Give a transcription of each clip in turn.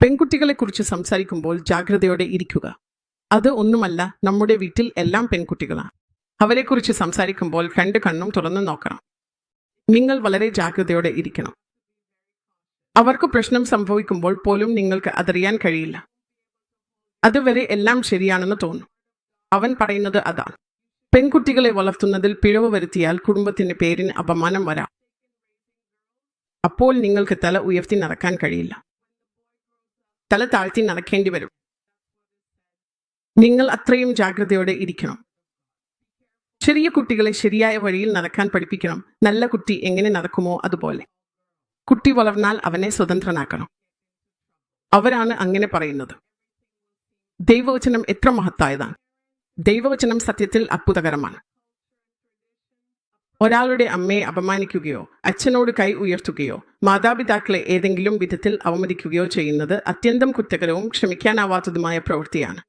പെൺകുട്ടികളെക്കുറിച്ച് സംസാരിക്കുമ്പോൾ ജാഗ്രതയോടെ ഇരിക്കുക. അത് ഒന്നുമല്ല, നമ്മുടെ വീട്ടിൽ എല്ലാം പെൺകുട്ടികളാണ്. അവരെക്കുറിച്ച് സംസാരിക്കുമ്പോൾ രണ്ട് കണ്ണും തുറന്നു നോക്കണം. നിങ്ങൾ വളരെ ജാഗ്രതയോടെ ഇരിക്കണം. അവർക്ക് പ്രശ്നം സംഭവിക്കുമ്പോൾ പോലും നിങ്ങൾക്ക് അതറിയാൻ കഴിയില്ല. അതുവരെ എല്ലാം ശരിയാണെന്ന് തോന്നും. അവൻ പറയുന്നത് അതാണ്. പെൺകുട്ടികളെ വളർത്തുന്നതിൽ പിഴവ് വരുത്തിയാൽ കുടുംബത്തിന്റെ പേരിന് അപമാനം വരാം. അപ്പോൾ നിങ്ങൾക്ക് തല ഉയർത്തി നടക്കാൻ കഴിയില്ല. തല താഴ്ത്തി നടക്കേണ്ടി വരും. നിങ്ങൾ അത്രയും ജാഗ്രതയോടെ ഇരിക്കണം. ചെറിയ കുട്ടികളെ ശരിയായ വഴിയിൽ നടക്കാൻ പഠിപ്പിക്കണം. നല്ല കുട്ടി എങ്ങനെ നടക്കുമോ അതുപോലെ. കുട്ടി വളർന്നാൽ അവനെ സ്വതന്ത്രനാക്കണം. അവരാണ് അങ്ങനെ പറയുന്നത്. ദൈവവചനം എത്ര മഹത്തായതാണ്. ദൈവവചനം സത്യത്തിൽ അത്ഭുതകരമാണ്. ഒരാളുടെ അമ്മയെ അപമാനിക്കുകയോ അച്ഛനോട് കൈ ഉയർത്തുകയോ മാതാപിതാക്കളെ ഏതെങ്കിലും വിധത്തിൽ അവമതിക്കുകയോ ചെയ്യുന്നത് അത്യന്തം കുറ്റകരവും ക്ഷമിക്കാനാവാത്തതുമായ പ്രവൃത്തിയാണ്.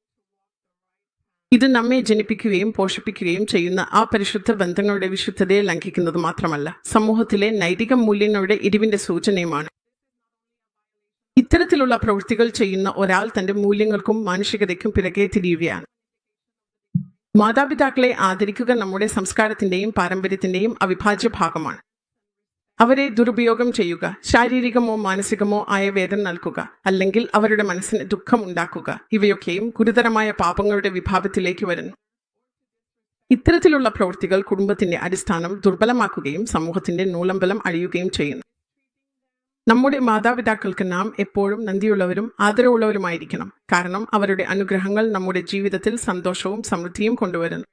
ഇത് നമ്മെ ജനിപ്പിക്കുകയും പോഷിപ്പിക്കുകയും ചെയ്യുന്ന ആ പരിശുദ്ധ ബന്ധങ്ങളുടെ വിശുദ്ധതയെ ലംഘിക്കുന്നത് മാത്രമല്ല, സമൂഹത്തിലെ നൈതിക മൂല്യങ്ങളുടെ ഇടിവിന്റെ സൂചനയുമാണ്. ഇത്തരത്തിലുള്ള പ്രവൃത്തികൾ ചെയ്യുന്ന ഒരാൾ തന്റെ മൂല്യങ്ങൾക്കും മാനുഷികതയ്ക്കും പിറകെ തിരിയുകയാണ്. മാതാപിതാക്കളെ ആദരിക്കുക നമ്മുടെ സംസ്കാരത്തിന്റെയും പാരമ്പര്യത്തിന്റെയും അവിഭാജ്യ ഭാഗമാണ്. അവരെ ദുരുപയോഗം ചെയ്യുക, ശാരീരികമോ മാനസികമോ ആയ വേദന നൽകുക, അല്ലെങ്കിൽ അവരുടെ മനസ്സിന് ദുഃഖം ഉണ്ടാക്കുക, ഇവയൊക്കെയും ഗുരുതരമായ പാപങ്ങളുടെ വിഭാഗത്തിലേക്ക് വരുന്നു. ഇത്തരത്തിലുള്ള പ്രവൃത്തികൾ കുടുംബത്തിന്റെ അടിസ്ഥാനം ദുർബലമാക്കുകയും സമൂഹത്തിന്റെ നൂലമ്പലം അഴിയുകയും ചെയ്യുന്നു. നമ്മുടെ മാതാപിതാക്കൾക്ക് നാം എപ്പോഴും നന്ദിയുള്ളവരും ആദരവുള്ളവരുമായിരിക്കണം. കാരണം അവരുടെ അനുഗ്രഹങ്ങൾ നമ്മുടെ ജീവിതത്തിൽ സന്തോഷവും സമൃദ്ധിയും കൊണ്ടുവരുന്നു.